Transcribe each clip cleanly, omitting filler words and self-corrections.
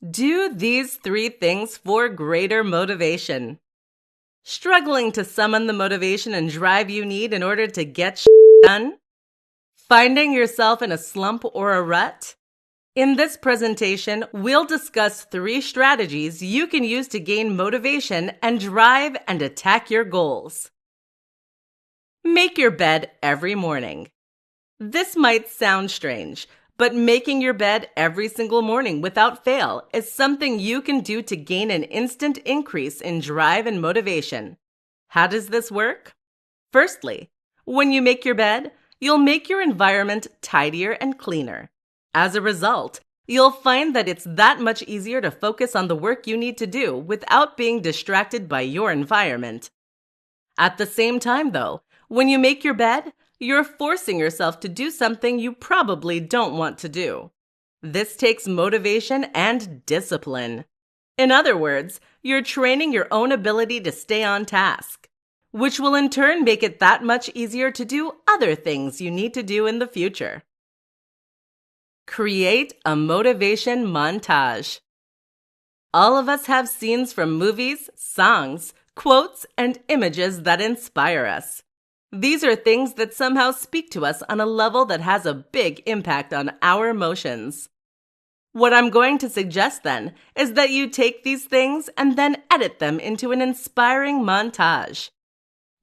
Do these 3 things for greater motivation. Struggling to summon the motivation and drive you need in order to get done? Finding yourself in a slump or a rut? In this presentation, we'll discuss 3 strategies you can use to gain motivation and drive and attack your goals. Make your bed every morning. This might sound strange, but making your bed every single morning without fail is something you can do to gain an instant increase in drive and motivation. How does this work? Firstly, when you make your bed, you'll make your environment tidier and cleaner. As a result, you'll find that it's that much easier to focus on the work you need to do without being distracted by your environment. At the same time, though, when you make your bed, you're forcing yourself to do something you probably don't want to do. This takes motivation and discipline. In other words, you're training your own ability to stay on task, which will in turn make it that much easier to do other things you need to do in the future. Create a motivation montage. All of us have scenes from movies, songs, quotes, and images that inspire us. These are things that somehow speak to us on a level that has a big impact on our emotions. What I'm going to suggest then is that you take these things and then edit them into an inspiring montage.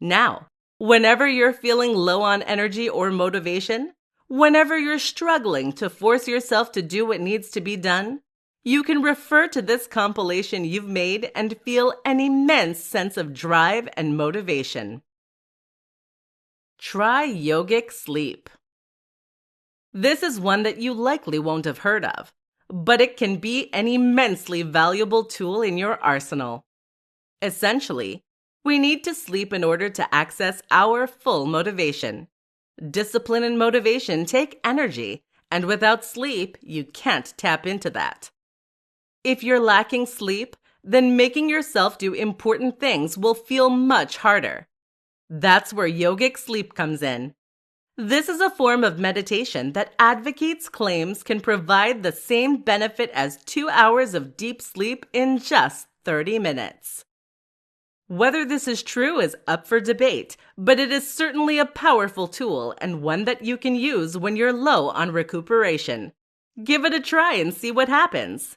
Now, whenever you're feeling low on energy or motivation, whenever you're struggling to force yourself to do what needs to be done, you can refer to this compilation you've made and feel an immense sense of drive and motivation. Try yogic sleep. This is one that you likely won't have heard of, but it can be an immensely valuable tool in your arsenal. Essentially, we need to sleep in order to access our full motivation. Discipline and motivation take energy, and without sleep, you can't tap into that. If you're lacking sleep, then making yourself do important things will feel much harder. That's where yogic sleep comes in. This is a form of meditation that advocates claims can provide the same benefit as 2 hours of deep sleep in just 30 minutes. Whether this is true is up for debate, but it is certainly a powerful tool and one that you can use when you're low on recuperation. Give it a try and see what happens.